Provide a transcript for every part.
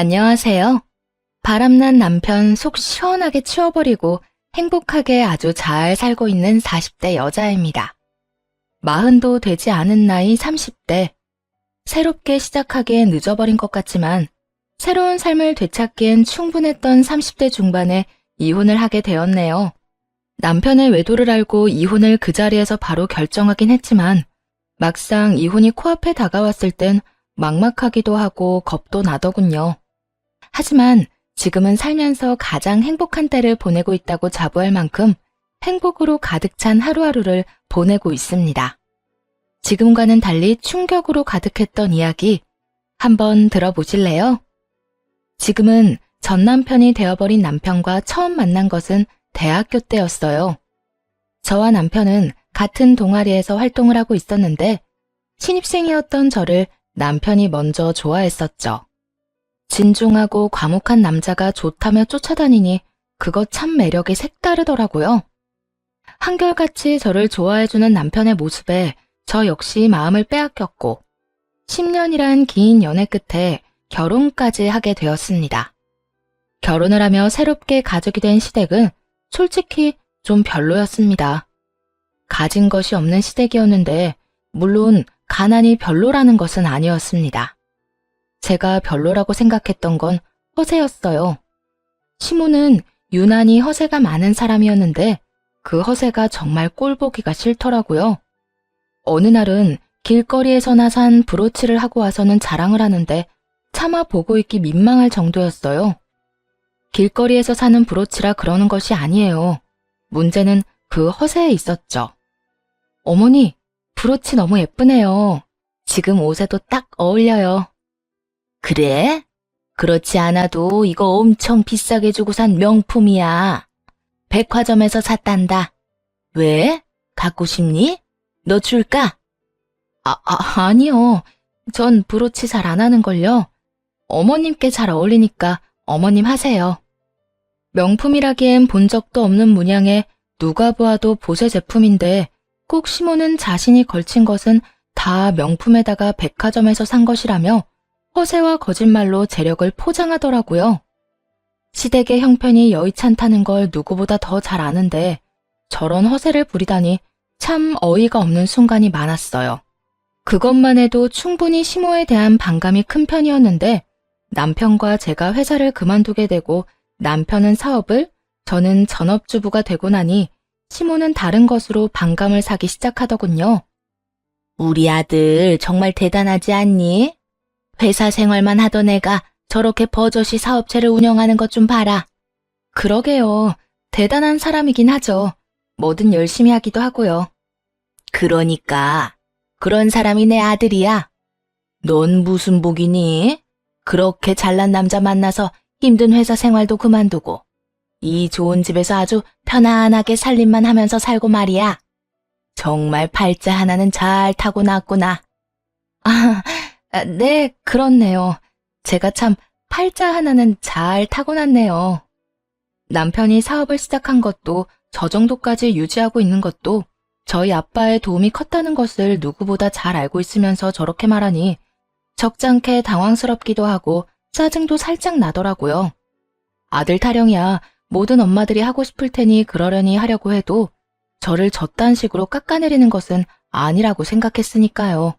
안녕하세요. 바람난 남편 속 시원하게 치워버리고 행복하게 아주 잘 살고 있는 40대 여자입니다. 40도 되지 않은 나이 30대. 새롭게 시작하기엔 늦어버린 것 같지만 새로운 삶을 되찾기엔 충분했던 30대 중반에 이혼을 하게 되었네요. 남편의 외도를 알고 이혼을 그 자리에서 바로 결정하긴 했지만 막상 이혼이 코앞에 다가왔을 땐 막막하기도 하고 겁도 나더군요. 하지만 지금은 살면서 가장 행복한 때를 보내고 있다고 자부할 만큼 행복으로 가득 찬 하루하루를 보내고 있습니다. 지금과는 달리 충격으로 가득했던 이야기 한번 들어보실래요? 지금은 전 남편이 되어버린 남편과 처음 만난 것은 대학교 때였어요. 저와 남편은 같은 동아리에서 활동을 하고 있었는데 신입생이었던 저를 남편이 먼저 좋아했었죠. 진중하고 과묵한 남자가 좋다며 쫓아다니니 그거 참 매력이 색다르더라고요. 한결같이 저를 좋아해주는 남편의 모습에 저 역시 마음을 빼앗겼고 10년이란 긴 연애 끝에 결혼까지 하게 되었습니다. 결혼을 하며 새롭게 가족이 된 시댁은 솔직히 좀 별로였습니다. 가진 것이 없는 시댁이었는데 물론 가난이 별로라는 것은 아니었습니다. 제가 별로라고 생각했던 건 허세였어요. 시모는 유난히 허세가 많은 사람이었는데 그 허세가 정말 꼴보기가 싫더라고요. 어느 날은 길거리에서나 산 브로치를 하고 와서는 자랑을 하는데 차마 보고 있기 민망할 정도였어요. 길거리에서 사는 브로치라 그러는 것이 아니에요. 문제는 그 허세에 있었죠. 어머니, 브로치 너무 예쁘네요. 지금 옷에도 딱 어울려요. 그래? 그렇지 않아도 이거 엄청 비싸게 주고 산 명품이야. 백화점에서 샀단다. 왜? 갖고 싶니? 너 줄까? 아니요. 전 브로치 잘 안 하는걸요. 어머님께 잘 어울리니까 어머님 하세요. 명품이라기엔 본 적도 없는 문양에 누가 보아도 보세 제품인데 꼭 시모는 자신이 걸친 것은 다 명품에다가 백화점에서 산 것이라며 허세와 거짓말로 재력을 포장하더라고요. 시댁의 형편이 여의찮다는 걸 누구보다 더 잘 아는데 저런 허세를 부리다니 참 어이가 없는 순간이 많았어요. 그것만 해도 충분히 시모에 대한 반감이 큰 편이었는데 남편과 제가 회사를 그만두게 되고 남편은 사업을, 저는 전업주부가 되고 나니 시모는 다른 것으로 반감을 사기 시작하더군요. 우리 아들 정말 대단하지 않니? 회사 생활만 하던 애가 저렇게 버젓이 사업체를 운영하는 것 좀 봐라. 그러게요. 대단한 사람이긴 하죠. 뭐든 열심히 하기도 하고요. 그러니까 그런 사람이 내 아들이야. 넌 무슨 복이니? 그렇게 잘난 남자 만나서 힘든 회사 생활도 그만두고 이 좋은 집에서 아주 편안하게 살림만 하면서 살고 말이야. 정말 팔자 하나는 잘 타고났구나. 네, 그렇네요. 제가 참 팔자 하나는 잘 타고났네요. 남편이 사업을 시작한 것도 저 정도까지 유지하고 있는 것도 저희 아빠의 도움이 컸다는 것을 누구보다 잘 알고 있으면서 저렇게 말하니 적잖게 당황스럽기도 하고 짜증도 살짝 나더라고요. 아들 타령이야 모든 엄마들이 하고 싶을 테니 그러려니 하려고 해도 저를 저딴 식으로 깎아내리는 것은 아니라고 생각했으니까요.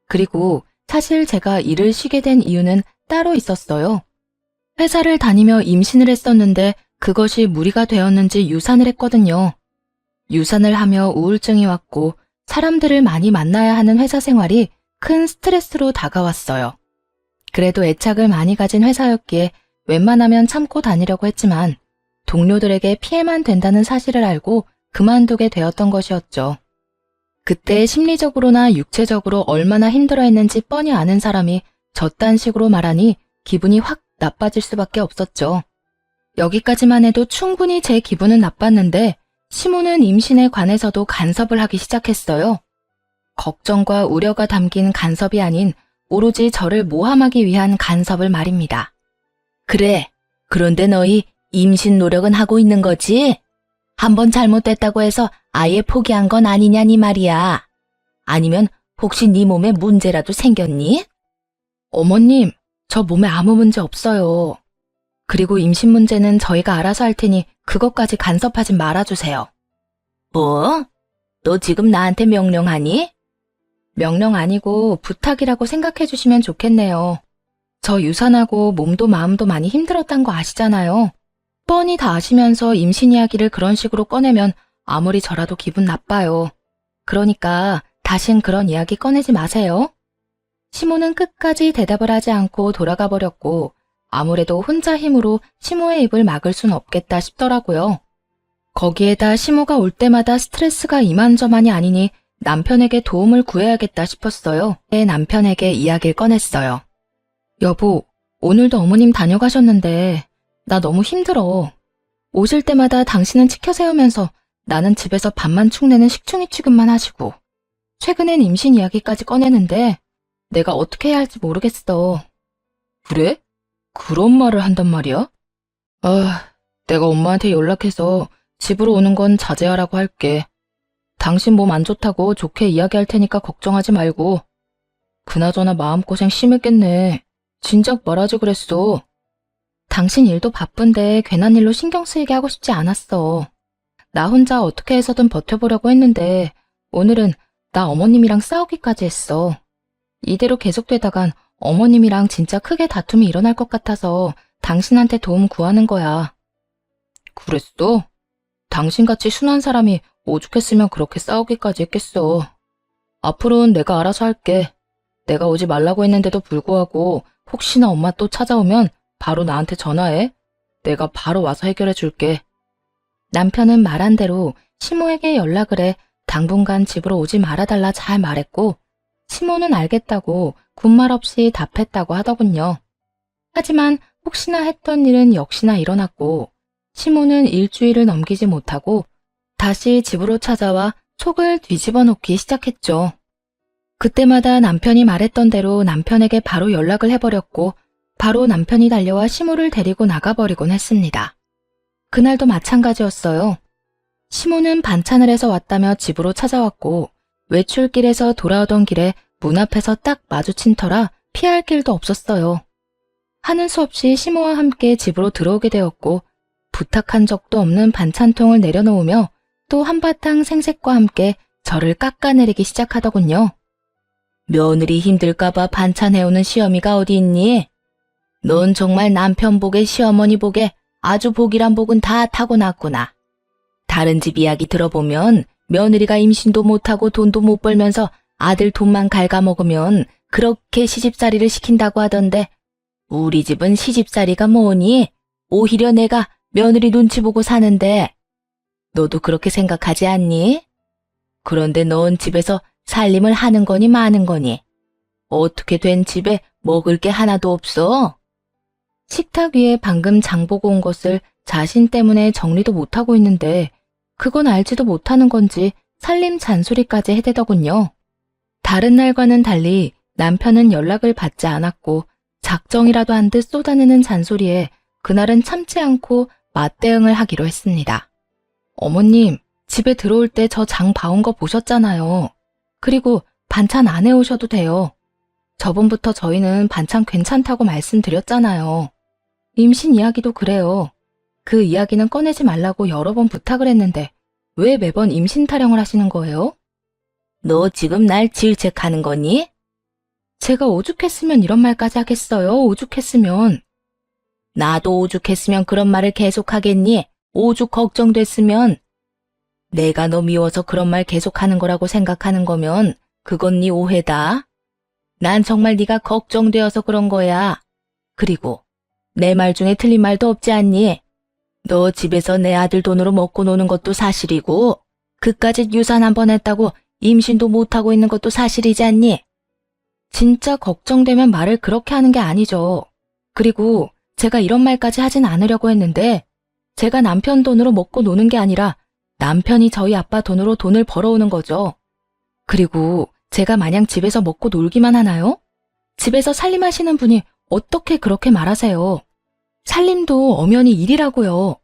그리고 사실 제가 일을 쉬게 된 이유는 따로 있었어요. 회사를 다니며 임신을 했었는데 그것이 무리가 되었는지 유산을 했거든요. 유산을 하며 우울증이 왔고 사람들을 많이 만나야 하는 회사 생활이 큰 스트레스로 다가왔어요. 그래도 애착을 많이 가진 회사였기에 웬만하면 참고 다니려고 했지만 동료들에게 피해만 된다는 사실을 알고 그만두게 되었던 것이었죠. 그때 심리적으로나 육체적으로 얼마나 힘들어했는지 뻔히 아는 사람이 저딴 식으로 말하니 기분이 확 나빠질 수밖에 없었죠. 여기까지만 해도 충분히 제 기분은 나빴는데 시모는 임신에 관해서도 간섭을 하기 시작했어요. 걱정과 우려가 담긴 간섭이 아닌 오로지 저를 모함하기 위한 간섭을 말입니다. 그래, 그런데 너희 임신 노력은 하고 있는 거지? 한번 잘못됐다고 해서 아예 포기한 건 아니냐니 말이야. 아니면 혹시 네 몸에 문제라도 생겼니? 어머님, 저 몸에 아무 문제 없어요. 그리고 임신 문제는 저희가 알아서 할 테니 그것까지 간섭하지 말아주세요. 뭐? 너 지금 나한테 명령하니? 명령 아니고 부탁이라고 생각해 주시면 좋겠네요. 저 유산하고 몸도 마음도 많이 힘들었단 거 아시잖아요. 뻔히 다 아시면서 임신 이야기를 그런 식으로 꺼내면 아무리 저라도 기분 나빠요. 그러니까 다신 그런 이야기 꺼내지 마세요. 시모는 끝까지 대답을 하지 않고 돌아가 버렸고 아무래도 혼자 힘으로 시모의 입을 막을 순 없겠다 싶더라고요. 거기에다 시모가 올 때마다 스트레스가 이만저만이 아니니 남편에게 도움을 구해야겠다 싶었어요. 내 남편에게 이야기를 꺼냈어요. 여보, 오늘도 어머님 다녀가셨는데 나 너무 힘들어. 오실 때마다 당신은 치켜 세우면서 나는 집에서 밥만 축내는 식충이 취급만 하시고 최근엔 임신 이야기까지 꺼내는데 내가 어떻게 해야 할지 모르겠어. 그래? 그런 말을 한단 말이야? 내가 엄마한테 연락해서 집으로 오는 건 자제하라고 할게. 당신 몸 안 좋다고 좋게 이야기할 테니까 걱정하지 말고. 그나저나 마음고생 심했겠네. 진작 말하지 그랬어. 당신 일도 바쁜데 괜한 일로 신경 쓰이게 하고 싶지 않았어. 나 혼자 어떻게 해서든 버텨보려고 했는데 오늘은 나 어머님이랑 싸우기까지 했어. 이대로 계속되다간 어머님이랑 진짜 크게 다툼이 일어날 것 같아서 당신한테 도움 구하는 거야. 그랬어? 당신같이 순한 사람이 오죽했으면 그렇게 싸우기까지 했겠어. 앞으로는 내가 알아서 할게. 내가 오지 말라고 했는데도 불구하고 혹시나 엄마 또 찾아오면 바로 나한테 전화해. 내가 바로 와서 해결해 줄게. 남편은 말한 대로 시모에게 연락을 해 당분간 집으로 오지 말아달라 잘 말했고 시모는 알겠다고 군말 없이 답했다고 하더군요. 하지만 혹시나 했던 일은 역시나 일어났고 시모는 일주일을 넘기지 못하고 다시 집으로 찾아와 촉을 뒤집어 놓기 시작했죠. 그때마다 남편이 말했던 대로 남편에게 바로 연락을 해버렸고 바로 남편이 달려와 시모를 데리고 나가버리곤 했습니다. 그날도 마찬가지였어요. 시모는 반찬을 해서 왔다며 집으로 찾아왔고 외출길에서 돌아오던 길에 문 앞에서 딱 마주친 터라 피할 길도 없었어요. 하는 수 없이 시모와 함께 집으로 들어오게 되었고 부탁한 적도 없는 반찬통을 내려놓으며 또 한바탕 생색과 함께 저를 깎아내리기 시작하더군요. 며느리 힘들까봐 반찬해오는 시어미가 어디 있니? 넌 정말 남편 복에 시어머니 복에 아주 복이란 복은 다 타고났구나. 다른 집 이야기 들어보면 며느리가 임신도 못하고 돈도 못 벌면서 아들 돈만 갉아먹으면 그렇게 시집살이를 시킨다고 하던데 우리 집은 시집살이가 뭐니? 오히려 내가 며느리 눈치 보고 사는데 너도 그렇게 생각하지 않니? 그런데 넌 집에서 살림을 하는 거니 마는 거니? 어떻게 된 집에 먹을 게 하나도 없어? 식탁 위에 방금 장 보고 온 것을 자신 때문에 정리도 못하고 있는데 그건 알지도 못하는 건지 살림 잔소리까지 해대더군요. 다른 날과는 달리 남편은 연락을 받지 않았고 작정이라도 한 듯 쏟아내는 잔소리에 그날은 참지 않고 맞대응을 하기로 했습니다. 어머님, 집에 들어올 때 저 장 봐온 거 보셨잖아요. 그리고 반찬 안 해오셔도 돼요. 저번부터 저희는 반찬 괜찮다고 말씀드렸잖아요. 임신 이야기도 그래요. 그 이야기는 꺼내지 말라고 여러 번 부탁을 했는데 왜 매번 임신 타령을 하시는 거예요? 너 지금 날 질책하는 거니? 제가 오죽했으면 이런 말까지 하겠어요. 오죽했으면. 나도 오죽했으면 그런 말을 계속하겠니? 오죽 걱정됐으면. 내가 너 미워서 그런 말 계속하는 거라고 생각하는 거면 그건 네 오해다. 난 정말 네가 걱정되어서 그런 거야. 그리고 내 말 중에 틀린 말도 없지 않니? 너 집에서 내 아들 돈으로 먹고 노는 것도 사실이고 그까짓 유산 한 번 했다고 임신도 못하고 있는 것도 사실이지 않니? 진짜 걱정되면 말을 그렇게 하는 게 아니죠. 그리고 제가 이런 말까지 하진 않으려고 했는데 제가 남편 돈으로 먹고 노는 게 아니라 남편이 저희 아빠 돈으로 돈을 벌어오는 거죠. 그리고 제가 마냥 집에서 먹고 놀기만 하나요? 집에서 살림하시는 분이 어떻게 그렇게 말하세요? 살림도 엄연히 일이라고요.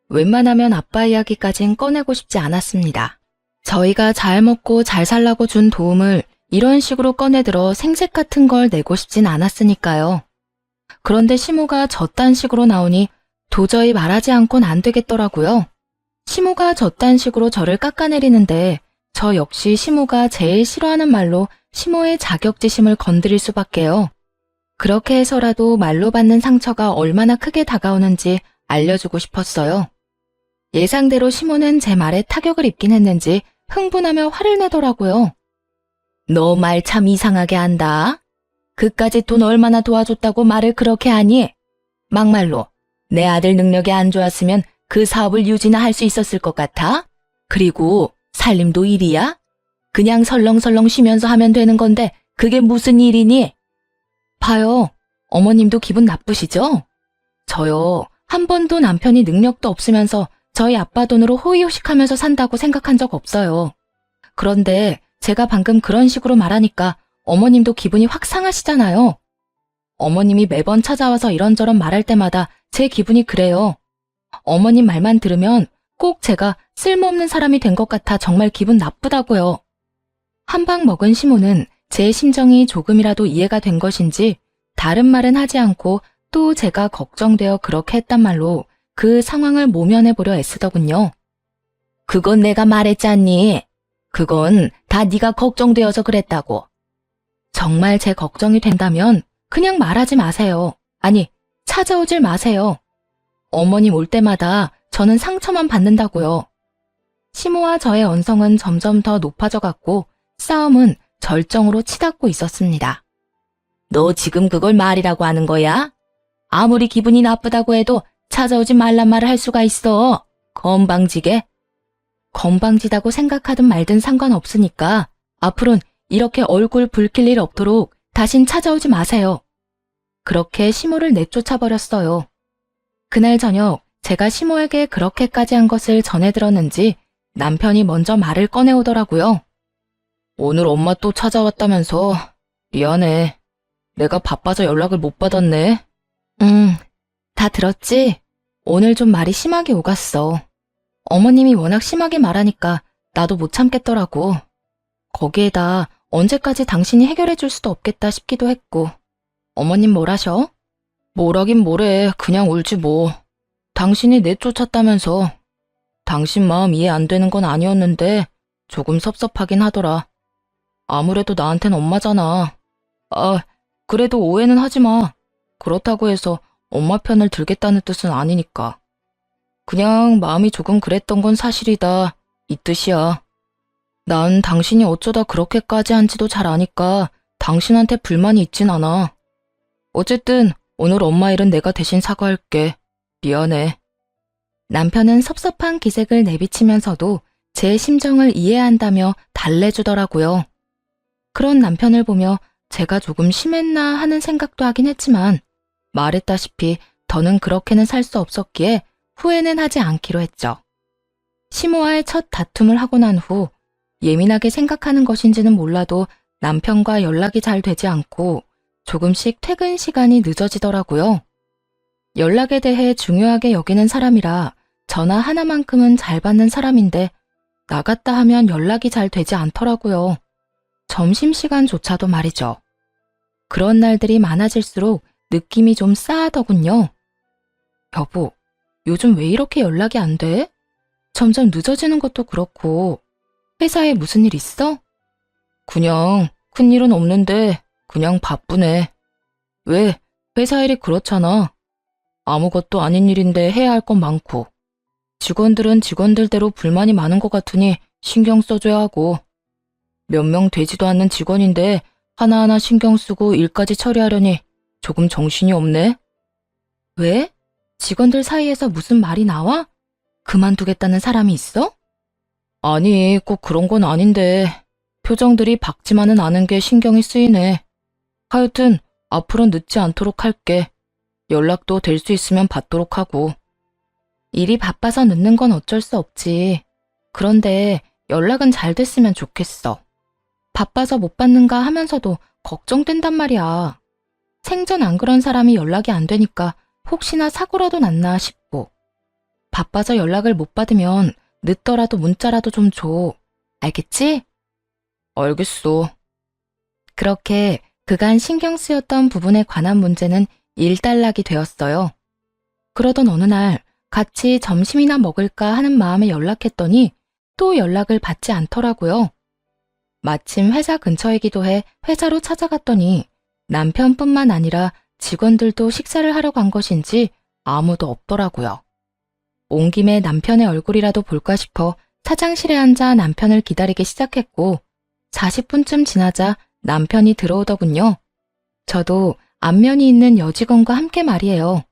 웬만하면 아빠 이야기까진 꺼내고 싶지 않았습니다. 저희가 잘 먹고 잘 살라고 준 도움을 이런 식으로 꺼내들어 생색 같은 걸 내고 싶진 않았으니까요. 그런데 시모가 저딴 식으로 나오니 도저히 말하지 않고는 안 되겠더라고요. 시모가 저딴 식으로 저를 깎아내리는데 저 역시 시모가 제일 싫어하는 말로 시모의 자격지심을 건드릴 수밖에요. 그렇게 해서라도 말로 받는 상처가 얼마나 크게 다가오는지 알려주고 싶었어요. 예상대로 시모는 제 말에 타격을 입긴 했는지 흥분하며 화를 내더라고요. 너 말 참 이상하게 한다. 그까짓 돈 얼마나 도와줬다고 말을 그렇게 하니? 막말로 내 아들 능력이 안 좋았으면 그 사업을 유지나 할 수 있었을 것 같아? 그리고 살림도 일이야? 그냥 설렁설렁 쉬면서 하면 되는 건데 그게 무슨 일이니? 봐요. 어머님도 기분 나쁘시죠? 저요. 한 번도 남편이 능력도 없으면서 저희 아빠 돈으로 호의호식하면서 산다고 생각한 적 없어요. 그런데 제가 방금 그런 식으로 말하니까 어머님도 기분이 확 상하시잖아요. 어머님이 매번 찾아와서 이런저런 말할 때마다 제 기분이 그래요. 어머님 말만 들으면 꼭 제가 쓸모없는 사람이 된 것 같아 정말 기분 나쁘다고요. 한 방 먹은 시모는 제 심정이 조금이라도 이해가 된 것인지 다른 말은 하지 않고 또 제가 걱정되어 그렇게 했단 말로 그 상황을 모면해보려 애쓰더군요. 그건 내가 말했잖니. 그건 다 네가 걱정되어서 그랬다고. 정말 제 걱정이 된다면 그냥 말하지 마세요. 아니, 찾아오질 마세요. 어머님 올 때마다 저는 상처만 받는다고요. 시모와 저의 언성은 점점 더 높아져 갔고 싸움은 절정으로 치닫고 있었습니다. 너 지금 그걸 말이라고 하는 거야? 아무리 기분이 나쁘다고 해도 찾아오지 말란 말을 할 수가 있어. 건방지게. 건방지다고 생각하든 말든 상관없으니까 앞으로는 이렇게 얼굴 붉힐 일 없도록 다신 찾아오지 마세요. 그렇게 시모를 내쫓아버렸어요. 그날 저녁 제가 시모에게 그렇게까지 한 것을 전해 들었는지 남편이 먼저 말을 꺼내오더라고요. 오늘 엄마 또 찾아왔다면서. 미안해. 내가 바빠서 연락을 못 받았네. 다 들었지? 오늘 좀 말이 심하게 오갔어. 어머님이 워낙 심하게 말하니까 나도 못 참겠더라고. 거기에다 언제까지 당신이 해결해 줄 수도 없겠다 싶기도 했고. 어머님 뭐라셔? 뭐라긴 뭐래. 그냥 울지 뭐. 당신이 내쫓았다면서. 당신 마음 이해 안 되는 건 아니었는데 조금 섭섭하긴 하더라. 아무래도 나한텐 엄마잖아. 아, 그래도 오해는 하지 마. 그렇다고 해서 엄마 편을 들겠다는 뜻은 아니니까. 그냥 마음이 조금 그랬던 건 사실이다. 이 뜻이야. 난 당신이 어쩌다 그렇게까지 한지도 잘 아니까 당신한테 불만이 있진 않아. 어쨌든 오늘 엄마 일은 내가 대신 사과할게. 미안해. 남편은 섭섭한 기색을 내비치면서도 제 심정을 이해한다며 달래주더라고요. 그런 남편을 보며 제가 조금 심했나 하는 생각도 하긴 했지만 말했다시피 더는 그렇게는 살 수 없었기에 후회는 하지 않기로 했죠. 시모와의 첫 다툼을 하고 난 후 예민하게 생각하는 것인지는 몰라도 남편과 연락이 잘 되지 않고 조금씩 퇴근 시간이 늦어지더라고요. 연락에 대해 중요하게 여기는 사람이라 전화 하나만큼은 잘 받는 사람인데 나갔다 하면 연락이 잘 되지 않더라고요. 점심시간조차도 말이죠. 그런 날들이 많아질수록 느낌이 좀 싸하더군요. 여보, 요즘 왜 이렇게 연락이 안 돼? 점점 늦어지는 것도 그렇고 회사에 무슨 일 있어? 그냥 큰일은 없는데 그냥 바쁘네. 왜? 회사 일이 그렇잖아. 아무것도 아닌 일인데 해야 할 건 많고 직원들은 직원들대로 불만이 많은 것 같으니 신경 써줘야 하고 몇 명 되지도 않는 직원인데 하나하나 신경 쓰고 일까지 처리하려니 조금 정신이 없네. 왜? 직원들 사이에서 무슨 말이 나와? 그만두겠다는 사람이 있어? 아니, 꼭 그런 건 아닌데 표정들이 밝지만은 않은 게 신경이 쓰이네. 하여튼 앞으로 늦지 않도록 할게. 연락도 될 수 있으면 받도록 하고. 일이 바빠서 늦는 건 어쩔 수 없지. 그런데 연락은 잘 됐으면 좋겠어. 바빠서 못 받는가 하면서도 걱정된단 말이야. 생전 안 그런 사람이 연락이 안 되니까 혹시나 사고라도 났나 싶고. 바빠서 연락을 못 받으면 늦더라도 문자라도 좀 줘. 알겠지? 알겠어. 그렇게 그간 신경 쓰였던 부분에 관한 문제는 일단락이 되었어요. 그러던 어느 날 같이 점심이나 먹을까 하는 마음에 연락했더니 또 연락을 받지 않더라고요. 마침 회사 근처이기도 해 회사로 찾아갔더니 남편뿐만 아니라 직원들도 식사를 하러 간 것인지 아무도 없더라고요. 온 김에 남편의 얼굴이라도 볼까 싶어 사장실에 앉아 남편을 기다리기 시작했고 40분쯤 지나자 남편이 들어오더군요. 저도 안면이 있는 여직원과 함께 말이에요.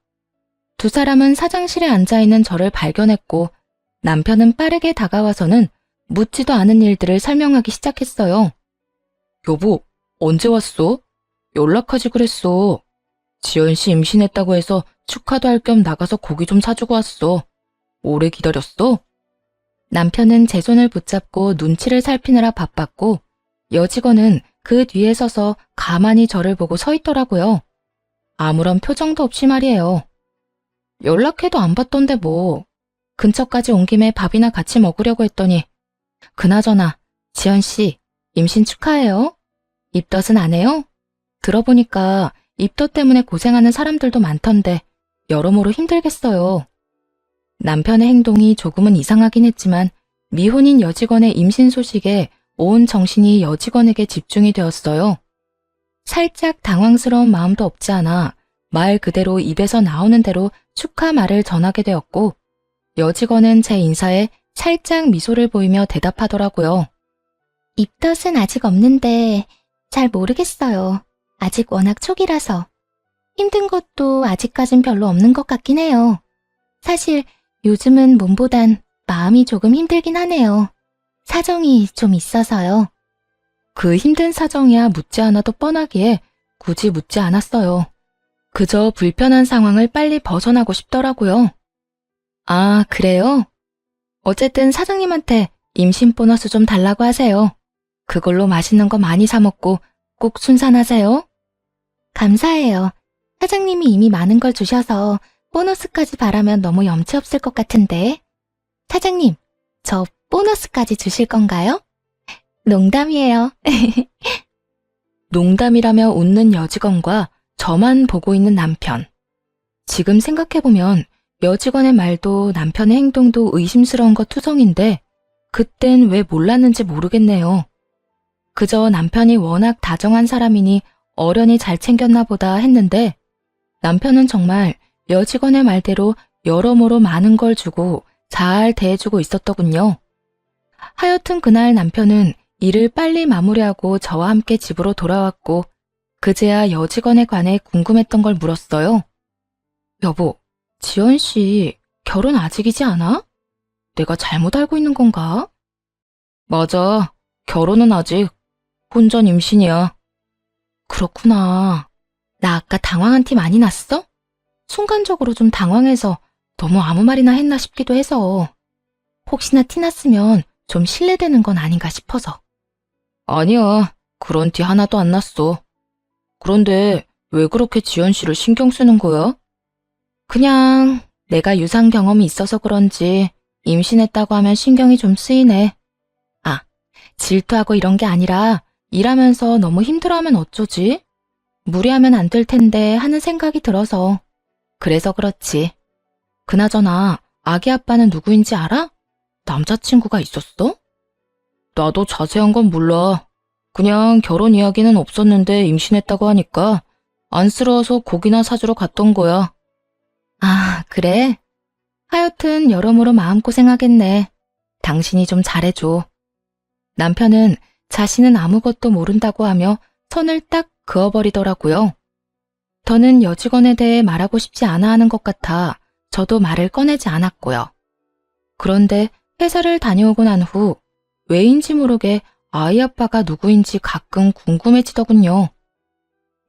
두 사람은 사장실에 앉아있는 저를 발견했고 남편은 빠르게 다가와서는 묻지도 않은 일들을 설명하기 시작했어요. 여보, 언제 왔어? 연락하지 그랬어. 지연 씨 임신했다고 해서 축하도 할 겸 나가서 고기 좀 사주고 왔어. 오래 기다렸어? 남편은 제 손을 붙잡고 눈치를 살피느라 바빴고 여직원은 그 뒤에 서서 가만히 저를 보고 서 있더라고요. 아무런 표정도 없이 말이에요. 연락해도 안 받던데 뭐. 근처까지 온 김에 밥이나 같이 먹으려고 했더니 그나저나 지연 씨 임신 축하해요. 입덧은 안 해요? 들어보니까 입덧 때문에 고생하는 사람들도 많던데 여러모로 힘들겠어요. 남편의 행동이 조금은 이상하긴 했지만 미혼인 여직원의 임신 소식에 온 정신이 여직원에게 집중이 되었어요. 살짝 당황스러운 마음도 없지 않아 말 그대로 입에서 나오는 대로 축하 말을 전하게 되었고 여직원은 제 인사에 살짝 미소를 보이며 대답하더라고요. 입덧은 아직 없는데 잘 모르겠어요. 아직 워낙 초기라서. 힘든 것도 아직까진 별로 없는 것 같긴 해요. 사실 요즘은 몸보단 마음이 조금 힘들긴 하네요. 사정이 좀 있어서요. 그 힘든 사정이야 묻지 않아도 뻔하기에 굳이 묻지 않았어요. 그저 불편한 상황을 빨리 벗어나고 싶더라고요. 아, 그래요? 어쨌든 사장님한테 임신 보너스 좀 달라고 하세요. 그걸로 맛있는 거 많이 사 먹고 꼭 순산하세요. 감사해요. 사장님이 이미 많은 걸 주셔서 보너스까지 바라면 너무 염치 없을 것 같은데. 사장님, 저 보너스까지 주실 건가요? 농담이에요. 농담이라며 웃는 여직원과 저만 보고 있는 남편. 지금 생각해보면 여직원의 말도 남편의 행동도 의심스러운 것 투성인데 그땐 왜 몰랐는지 모르겠네요. 그저 남편이 워낙 다정한 사람이니 어련히 잘 챙겼나 보다 했는데 남편은 정말 여직원의 말대로 여러모로 많은 걸 주고 잘 대해주고 있었더군요. 하여튼 그날 남편은 일을 빨리 마무리하고 저와 함께 집으로 돌아왔고 그제야 여직원에 관해 궁금했던 걸 물었어요. 여보, 지연 씨 결혼 아직이지 않아? 내가 잘못 알고 있는 건가? 맞아, 결혼은 아직. 혼전 임신이야. 그렇구나. 나 아까 당황한 티 많이 났어? 순간적으로 좀 당황해서 너무 아무 말이나 했나 싶기도 해서. 혹시나 티 났으면 좀 실례되는 건 아닌가 싶어서. 아니야, 그런 티 하나도 안 났어. 그런데 왜 그렇게 지연 씨를 신경 쓰는 거야? 그냥 내가 유산 경험이 있어서 그런지 임신했다고 하면 신경이 좀 쓰이네. 아, 질투하고 이런 게 아니라 일하면서 너무 힘들어하면 어쩌지? 무리하면 안 될 텐데 하는 생각이 들어서. 그래서 그렇지. 그나저나 아기 아빠는 누구인지 알아? 남자친구가 있었어? 나도 자세한 건 몰라. 그냥 결혼 이야기는 없었는데 임신했다고 하니까 안쓰러워서 고기나 사주러 갔던 거야. 아, 그래? 하여튼 여러모로 마음고생하겠네. 당신이 좀 잘해줘. 남편은 자신은 아무것도 모른다고 하며 선을 딱 그어버리더라고요. 더는 여직원에 대해 말하고 싶지 않아 하는 것 같아 저도 말을 꺼내지 않았고요. 그런데 회사를 다녀오고 난 후 왜인지 모르게 아이 아빠가 누구인지 가끔 궁금해지더군요.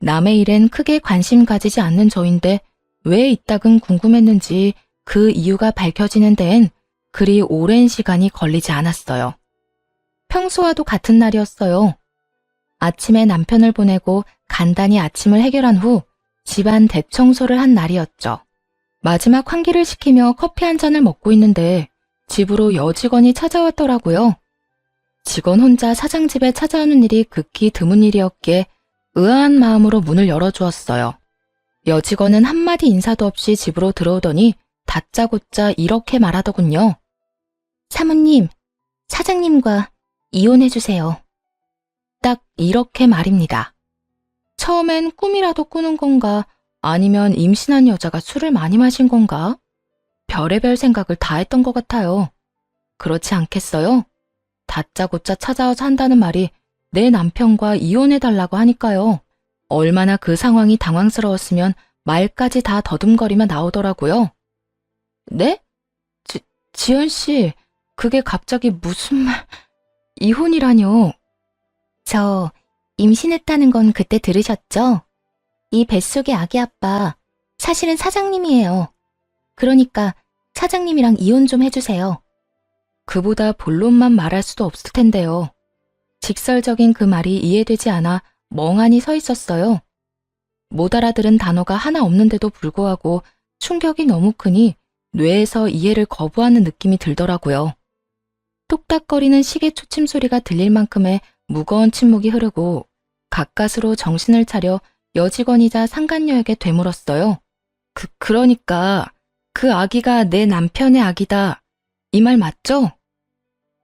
남의 일엔 크게 관심 가지지 않는 저인데 왜 이따금 궁금했는지 그 이유가 밝혀지는 데엔 그리 오랜 시간이 걸리지 않았어요. 평소와도 같은 날이었어요. 아침에 남편을 보내고 간단히 아침을 해결한 후 집안 대청소를 한 날이었죠. 마지막 환기를 시키며 커피 한 잔을 먹고 있는데 집으로 여직원이 찾아왔더라고요. 직원 혼자 사장 집에 찾아오는 일이 극히 드문 일이었기에 의아한 마음으로 문을 열어주었어요. 여직원은 한마디 인사도 없이 집으로 들어오더니 다짜고짜 이렇게 말하더군요. 사모님, 사장님과 이혼해주세요. 딱 이렇게 말입니다. 처음엔 꿈이라도 꾸는 건가 아니면 임신한 여자가 술을 많이 마신 건가? 별의별 생각을 다 했던 것 같아요. 그렇지 않겠어요? 다짜고짜 찾아와서 한다는 말이 내 남편과 이혼해달라고 하니까요. 얼마나 그 상황이 당황스러웠으면 말까지 다 더듬거리며 나오더라고요. 네? 지연 씨, 그게 갑자기 무슨 말... 이혼이라뇨? 저 임신했다는 건 그때 들으셨죠? 이 뱃속의 아기 아빠, 사실은 사장님이에요. 그러니까 사장님이랑 이혼 좀 해주세요. 그보다 본론만 말할 수도 없을 텐데요. 직설적인 그 말이 이해되지 않아 멍하니 서 있었어요. 못 알아들은 단어가 하나 없는데도 불구하고 충격이 너무 크니 뇌에서 이해를 거부하는 느낌이 들더라고요. 뚝딱거리는 시계 초침 소리가 들릴 만큼의 무거운 침묵이 흐르고 가까스로 정신을 차려 여직원이자 상간녀에게 되물었어요. 그러니까 그 아기가 내 남편의 아기다. 이 말 맞죠?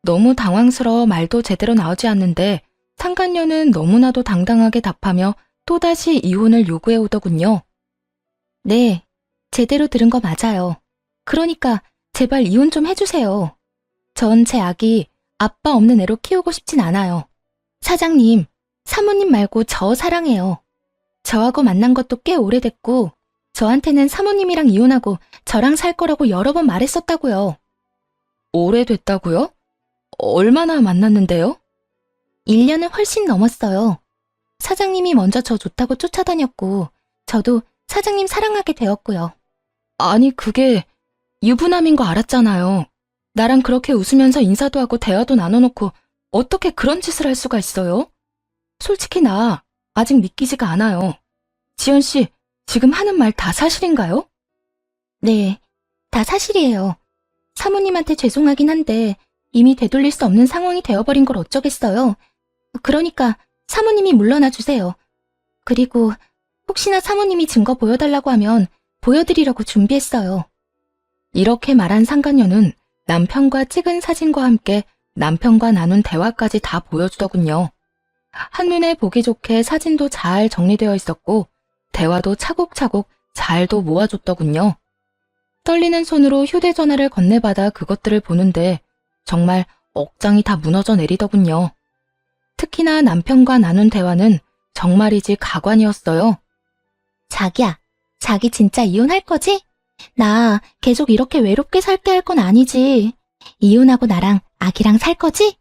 너무 당황스러워 말도 제대로 나오지 않는데 상간녀는 너무나도 당당하게 답하며 또다시 이혼을 요구해 오더군요. 네, 제대로 들은 거 맞아요. 그러니까 제발 이혼 좀 해주세요. 전 제 아기 아빠 없는 애로 키우고 싶진 않아요. 사장님, 사모님 말고 저 사랑해요. 저하고 만난 것도 꽤 오래됐고 저한테는 사모님이랑 이혼하고 저랑 살 거라고 여러 번 말했었다고요. 오래됐다고요? 얼마나 만났는데요? 1년은 훨씬 넘었어요. 사장님이 먼저 저 좋다고 쫓아다녔고 저도 사장님 사랑하게 되었고요. 아니 그게 유부남인 거 알았잖아요. 나랑 그렇게 웃으면서 인사도 하고 대화도 나눠놓고 어떻게 그런 짓을 할 수가 있어요? 솔직히 나 아직 믿기지가 않아요. 지연 씨, 지금 하는 말 다 사실인가요? 네, 다 사실이에요. 사모님한테 죄송하긴 한데 이미 되돌릴 수 없는 상황이 되어버린 걸 어쩌겠어요. 그러니까 사모님이 물러나 주세요. 그리고 혹시나 사모님이 증거 보여달라고 하면 보여드리려고 준비했어요. 이렇게 말한 상간녀는 남편과 찍은 사진과 함께 남편과 나눈 대화까지 다 보여주더군요. 한눈에 보기 좋게 사진도 잘 정리되어 있었고 대화도 차곡차곡 잘도 모아줬더군요. 떨리는 손으로 휴대전화를 건네받아 그것들을 보는데 정말 억장이 다 무너져 내리더군요. 특히나 남편과 나눈 대화는 정말이지 가관이었어요. 자기야, 자기 진짜 이혼할 거지? 나 계속 이렇게 외롭게 살게 할 건 아니지. 이혼하고 나랑 아기랑 살 거지?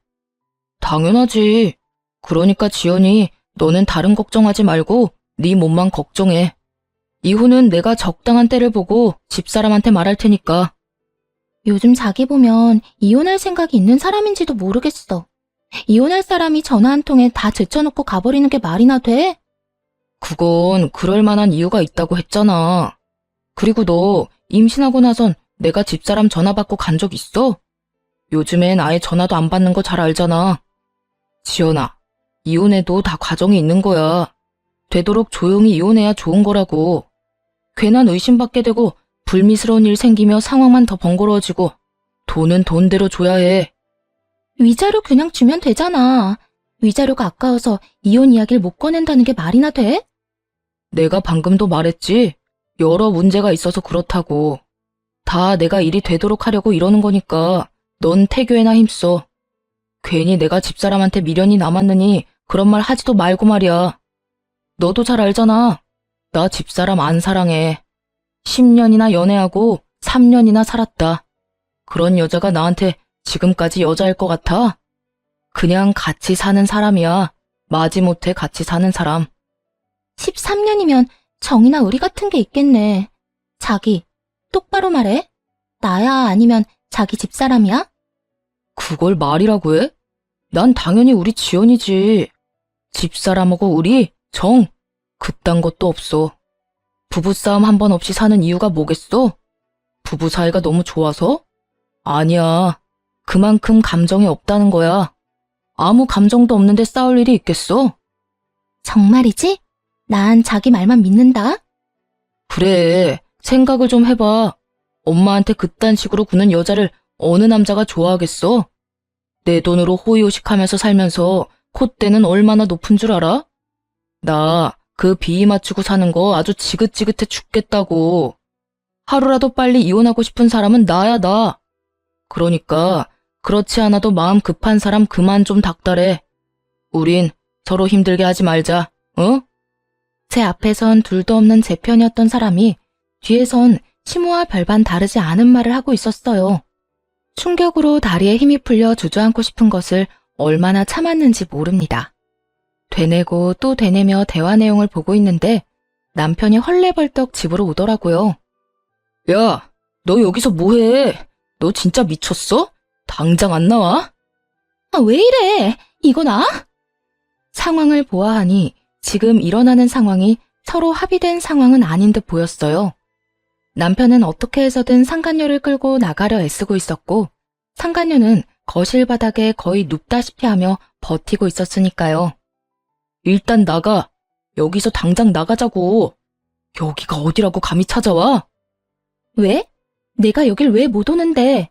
당연하지. 그러니까 지연이 너는 다른 걱정하지 말고 네 몸만 걱정해. 이후는 내가 적당한 때를 보고 집사람한테 말할 테니까. 요즘 자기 보면 이혼할 생각이 있는 사람인지도 모르겠어. 이혼할 사람이 전화 한 통에 다 제쳐놓고 가버리는 게 말이나 돼? 그건 그럴 만한 이유가 있다고 했잖아. 그리고 너 임신하고 나선 내가 집사람 전화 받고 간 적 있어? 요즘엔 아예 전화도 안 받는 거 잘 알잖아. 지연아, 이혼해도 다 과정이 있는 거야. 되도록 조용히 이혼해야 좋은 거라고. 괜한 의심받게 되고 불미스러운 일 생기며 상황만 더 번거로워지고 돈은 돈대로 줘야 해. 위자료 그냥 주면 되잖아. 위자료가 아까워서 이혼 이야기를 못 꺼낸다는 게 말이나 돼? 내가 방금도 말했지. 여러 문제가 있어서 그렇다고. 다 내가 일이 되도록 하려고 이러는 거니까 넌 태교에나 힘써. 괜히 내가 집사람한테 미련이 남았느니 그런 말 하지도 말고 말이야. 너도 잘 알잖아. 나 집사람 안 사랑해. 10년이나 연애하고 3년이나 살았다. 그런 여자가 나한테 지금까지 여자일 것 같아? 그냥 같이 사는 사람이야. 마지못해 같이 사는 사람. 13년이면 정이나 의리 같은 게 있겠네. 자기, 똑바로 말해. 나야 아니면 자기 집사람이야? 그걸 말이라고 해? 난 당연히 우리 지연이지. 집사람하고 우리 정, 그딴 것도 없어. 부부싸움 한 번 없이 사는 이유가 뭐겠어? 부부 사이가 너무 좋아서? 아니야. 그만큼 감정이 없다는 거야. 아무 감정도 없는데 싸울 일이 있겠어? 정말이지? 난 자기 말만 믿는다. 그래, 생각을 좀 해봐. 엄마한테 그딴 식으로 구는 여자를 어느 남자가 좋아하겠어? 내 돈으로 호의호식하면서 살면서 콧대는 얼마나 높은 줄 알아? 나 그 비위 맞추고 사는 거 아주 지긋지긋해 죽겠다고. 하루라도 빨리 이혼하고 싶은 사람은 나야, 나. 그러니까 그렇지 않아도 마음 급한 사람 그만 좀 닥달해. 우린 서로 힘들게 하지 말자, 어? 제 앞에선 둘도 없는 제 편이었던 사람이 뒤에선 시모와 별반 다르지 않은 말을 하고 있었어요. 충격으로 다리에 힘이 풀려 주저앉고 싶은 것을 얼마나 참았는지 모릅니다. 되뇌고 또 되뇌며 대화 내용을 보고 있는데 남편이 헐레벌떡 집으로 오더라고요. 야, 너 여기서 뭐해? 너 진짜 미쳤어? 당장 안 나와? 아, 왜 이래? 이거 나? 상황을 보아하니 지금 일어나는 상황이 서로 합의된 상황은 아닌 듯 보였어요. 남편은 어떻게 해서든 상간녀를 끌고 나가려 애쓰고 있었고 상간녀는 거실 바닥에 거의 눕다시피 하며 버티고 있었으니까요. 일단 나가. 여기서 당장 나가자고. 여기가 어디라고 감히 찾아와? 왜? 내가 여길 왜 못 오는데?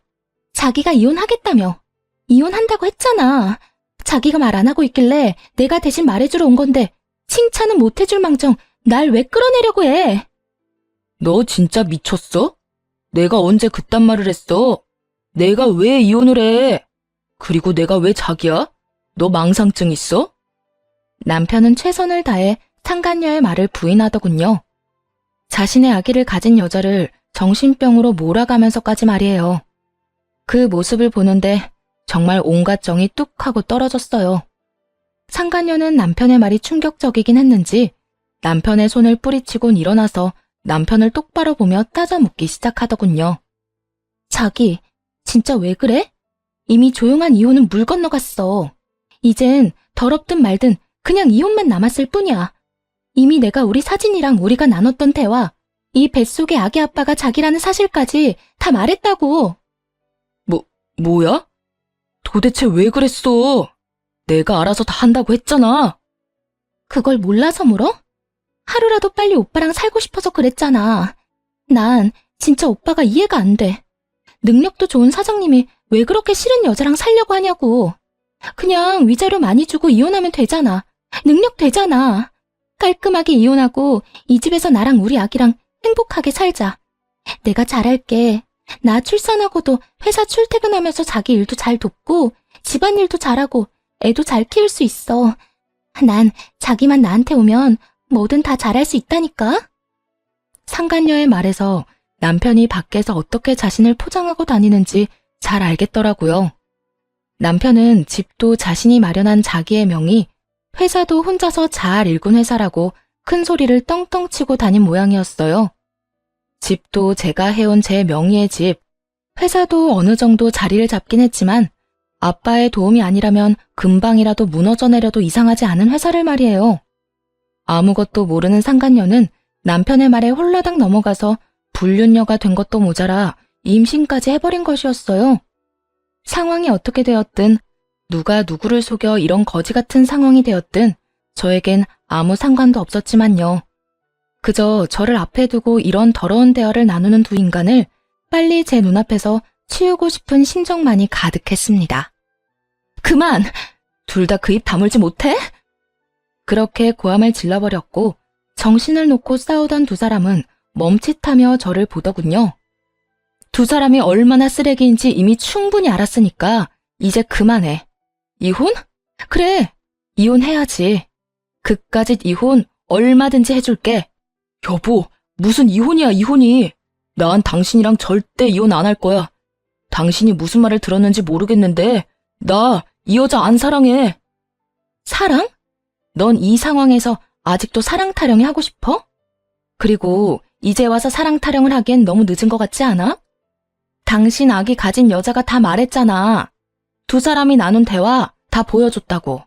자기가 이혼하겠다며. 이혼한다고 했잖아. 자기가 말 안 하고 있길래 내가 대신 말해주러 온 건데 칭찬은 못 해줄 망정 날 왜 끌어내려고 해? 너 진짜 미쳤어? 내가 언제 그딴 말을 했어? 내가 왜 이혼을 해? 그리고 내가 왜 자기야? 너 망상증 있어? 남편은 최선을 다해 상간녀의 말을 부인하더군요. 자신의 아기를 가진 여자를 정신병으로 몰아가면서까지 말이에요. 그 모습을 보는데 정말 온갖 정이 뚝 하고 떨어졌어요. 상간녀는 남편의 말이 충격적이긴 했는지 남편의 손을 뿌리치곤 일어나서 남편을 똑바로 보며 따져 묻기 시작하더군요. 자기, 진짜 왜 그래? 이미 조용한 이혼은 물 건너갔어. 이젠 더럽든 말든 그냥 이혼만 남았을 뿐이야. 이미 내가 우리 사진이랑 우리가 나눴던 대화, 이 뱃속의 아기 아빠가 자기라는 사실까지 다 말했다고. 뭐야? 도대체 왜 그랬어? 내가 알아서 다 한다고 했잖아. 그걸 몰라서 물어? 하루라도 빨리 오빠랑 살고 싶어서 그랬잖아. 난 진짜 오빠가 이해가 안 돼. 능력도 좋은 사장님이 왜 그렇게 싫은 여자랑 살려고 하냐고. 그냥 위자료 많이 주고 이혼하면 되잖아. 능력 되잖아. 깔끔하게 이혼하고 이 집에서 나랑 우리 아기랑 행복하게 살자. 내가 잘할게. 나 출산하고도 회사 출퇴근하면서 자기 일도 잘 돕고 집안일도 잘하고 애도 잘 키울 수 있어. 난 자기만 나한테 오면 뭐든 다 잘할 수 있다니까. 상간녀의 말에서 남편이 밖에서 어떻게 자신을 포장하고 다니는지 잘 알겠더라고요. 남편은 집도 자신이 마련한 자기의 명의, 회사도 혼자서 잘 일군 회사라고 큰 소리를 떵떵 치고 다닌 모양이었어요. 집도 제가 해온 제 명의의 집, 회사도 어느 정도 자리를 잡긴 했지만 아빠의 도움이 아니라면 금방이라도 무너져 내려도 이상하지 않은 회사를 말이에요. 아무것도 모르는 상간녀는 남편의 말에 홀라당 넘어가서 불륜녀가 된 것도 모자라 임신까지 해버린 것이었어요. 상황이 어떻게 되었든 누가 누구를 속여 이런 거지 같은 상황이 되었든 저에겐 아무 상관도 없었지만요. 그저 저를 앞에 두고 이런 더러운 대화를 나누는 두 인간을 빨리 제 눈앞에서 치우고 싶은 심정만이 가득했습니다. 그만! 둘 다 그 입 다물지 못해? 그렇게 고함을 질러버렸고 정신을 놓고 싸우던 두 사람은 멈칫하며 저를 보더군요. 두 사람이 얼마나 쓰레기인지 이미 충분히 알았으니까 이제 그만해. 이혼? 그래, 이혼해야지. 그까짓 이혼 얼마든지 해줄게. 여보, 무슨 이혼이야, 이혼이. 난 당신이랑 절대 이혼 안 할 거야. 당신이 무슨 말을 들었는지 모르겠는데 나 이 여자 안 사랑해. 사랑? 넌 이 상황에서 아직도 사랑 타령이 하고 싶어? 그리고 이제 와서 사랑 타령을 하기엔 너무 늦은 것 같지 않아? 당신 아기 가진 여자가 다 말했잖아. 두 사람이 나눈 대화 다 보여줬다고.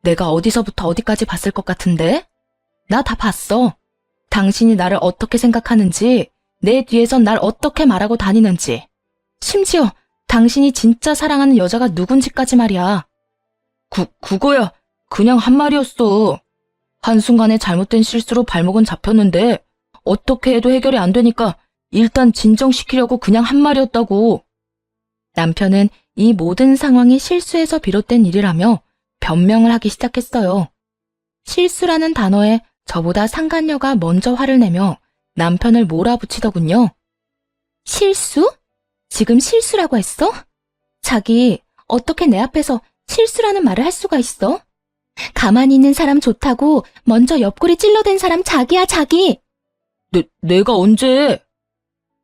내가 어디서부터 어디까지 봤을 것 같은데? 나 다 봤어. 당신이 나를 어떻게 생각하는지, 내 뒤에선 날 어떻게 말하고 다니는지, 심지어 당신이 진짜 사랑하는 여자가 누군지까지 말이야. 그거야 그냥 한 말이었어. 한순간에 잘못된 실수로 발목은 잡혔는데 어떻게 해도 해결이 안 되니까 일단 진정시키려고 그냥 한 말이었다고. 남편은 이 모든 상황이 실수에서 비롯된 일이라며 변명을 하기 시작했어요. 실수라는 단어에 저보다 상간녀가 먼저 화를 내며 남편을 몰아붙이더군요. 실수? 지금 실수라고 했어? 자기, 어떻게 내 앞에서 실수라는 말을 할 수가 있어? 가만히 있는 사람 좋다고 먼저 옆구리 찔러댄 사람 자기야, 자기. 내가 언제?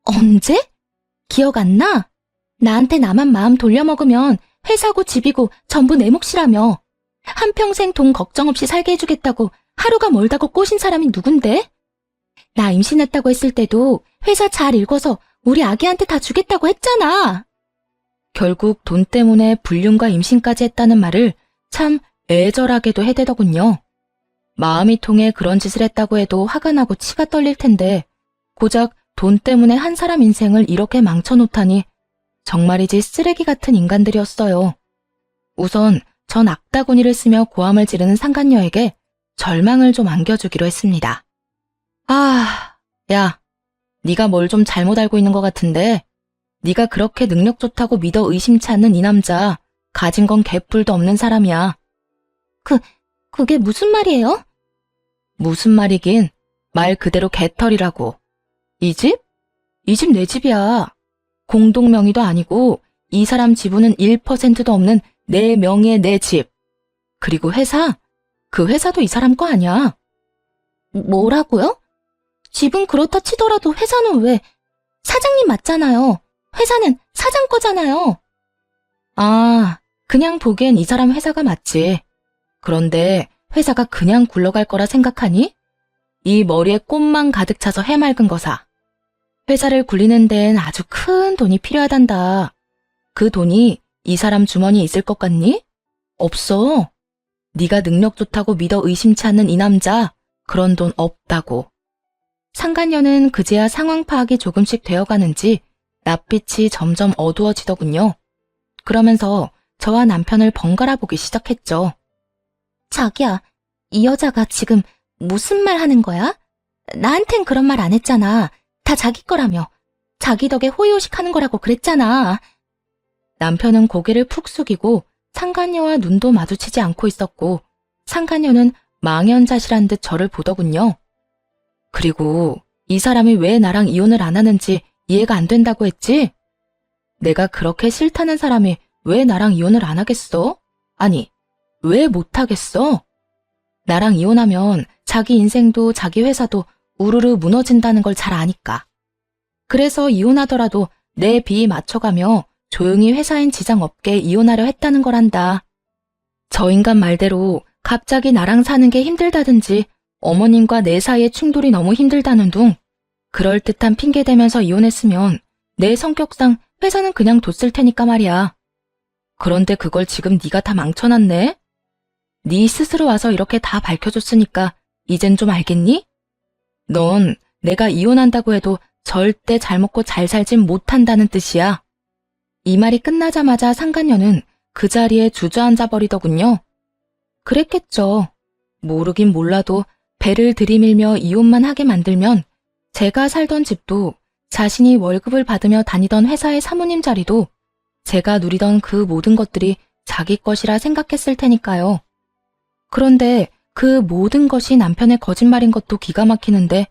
언제? 기억 안 나? 나한테 나만 마음 돌려먹으면 회사고 집이고 전부 내 몫이라며. 한평생 돈 걱정 없이 살게 해주겠다고 하루가 멀다고 꼬신 사람이 누군데? 나 임신했다고 했을 때도 회사 잘 읽어서 우리 아기한테 다 주겠다고 했잖아. 결국 돈 때문에 불륜과 임신까지 했다는 말을 참 애절하게도 해대더군요. 마음이 통해 그런 짓을 했다고 해도 화가 나고 치가 떨릴 텐데 고작 돈 때문에 한 사람 인생을 이렇게 망쳐놓다니 정말이지 쓰레기 같은 인간들이었어요. 우선 전 악다구니를 쓰며 고함을 지르는 상간녀에게 절망을 좀 안겨주기로 했습니다. 야, 네가 뭘 좀 잘못 알고 있는 것 같은데 네가 그렇게 능력 좋다고 믿어 의심치 않는 이 남자 가진 건 개뿔도 없는 사람이야. 그게 무슨 말이에요? 무슨 말이긴 말 그대로 개털이라고. 이 집? 이 집 내 집이야. 공동 명의도 아니고 이 사람 지분은 1%도 없는 내 명의의 내 집. 그리고 회사? 그 회사도 이 사람 거 아니야. 뭐라고요? 집은 그렇다 치더라도 회사는 왜? 사장님 맞잖아요. 회사는 사장 거잖아요. 그냥 보기엔 이 사람 회사가 맞지. 그런데 회사가 그냥 굴러갈 거라 생각하니? 이 머리에 꽃만 가득 차서 해맑은 거사. 회사를 굴리는 데엔 아주 큰 돈이 필요하단다. 그 돈이 이 사람 주머니에 있을 것 같니? 없어. 네가 능력 좋다고 믿어 의심치 않는 이 남자, 그런 돈 없다고. 상간녀는 그제야 상황 파악이 조금씩 되어가는지 낯빛이 점점 어두워지더군요. 그러면서 저와 남편을 번갈아 보기 시작했죠. 자기야, 이 여자가 지금 무슨 말 하는 거야? 나한텐 그런 말 안 했잖아. 다 자기 거라며. 자기 덕에 호의호식 하는 거라고 그랬잖아. 남편은 고개를 푹 숙이고 상간녀와 눈도 마주치지 않고 있었고 상간녀는 망연자실한 듯 저를 보더군요. 그리고 이 사람이 왜 나랑 이혼을 안 하는지 이해가 안 된다고 했지? 내가 그렇게 싫다는 사람이 왜 나랑 이혼을 안 하겠어? 아니, 왜 못하겠어? 나랑 이혼하면 자기 인생도 자기 회사도 우르르 무너진다는 걸 잘 아니까. 그래서 이혼하더라도 내 비위 맞춰가며 조용히 회사엔 지장 없게 이혼하려 했다는 거란다. 저 인간 말대로 갑자기 나랑 사는 게 힘들다든지 어머님과 내 사이의 충돌이 너무 힘들다는 둥 그럴듯한 핑계 대면서 이혼했으면 내 성격상 회사는 그냥 뒀을 테니까 말이야. 그런데 그걸 지금 네가 다 망쳐놨네? 네 스스로 와서 이렇게 다 밝혀줬으니까 이젠 좀 알겠니? 넌 내가 이혼한다고 해도 절대 잘 먹고 잘 살진 못한다는 뜻이야. 이 말이 끝나자마자 상간녀는 그 자리에 주저앉아 버리더군요. 그랬겠죠. 모르긴 몰라도 배를 들이밀며 이혼만 하게 만들면 제가 살던 집도 자신이 월급을 받으며 다니던 회사의 사모님 자리도 제가 누리던 그 모든 것들이 자기 것이라 생각했을 테니까요. 그런데 그 모든 것이 남편의 거짓말인 것도 기가 막히는데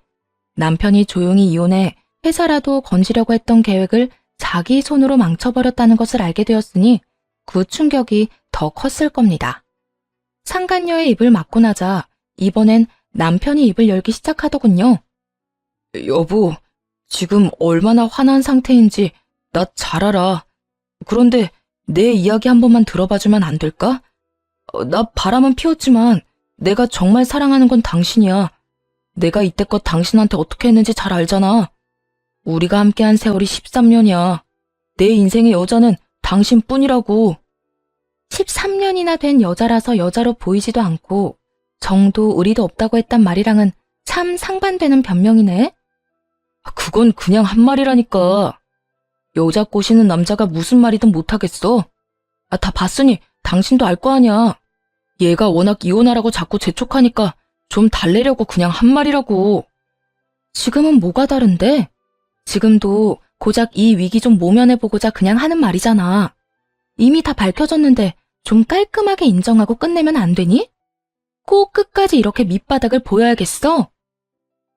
남편이 조용히 이혼해 회사라도 건지려고 했던 계획을 자기 손으로 망쳐버렸다는 것을 알게 되었으니 그 충격이 더 컸을 겁니다. 상간녀의 입을 막고 나자 이번엔 남편이 입을 열기 시작하더군요. 여보, 지금 얼마나 화난 상태인지 나 잘 알아. 그런데 내 이야기 한 번만 들어봐주면 안 될까? 나 바람은 피웠지만 내가 정말 사랑하는 건 당신이야. 내가 이때껏 당신한테 어떻게 했는지 잘 알잖아. 우리가 함께한 세월이 13년이야. 내 인생의 여자는 당신뿐이라고. 13년이나 된 여자라서 여자로 보이지도 않고 정도 의리도 없다고 했단 말이랑은 참 상반되는 변명이네. 그건 그냥 한 말이라니까. 여자 꼬시는 남자가 무슨 말이든 못하겠어. 다 봤으니 당신도 알 거 아니야. 얘가 워낙 이혼하라고 자꾸 재촉하니까 좀 달래려고 그냥 한 말이라고. 지금은 뭐가 다른데? 지금도 고작 이 위기 좀 모면해보고자 그냥 하는 말이잖아. 이미 다 밝혀졌는데 좀 깔끔하게 인정하고 끝내면 안 되니? 꼭 끝까지 이렇게 밑바닥을 보여야겠어?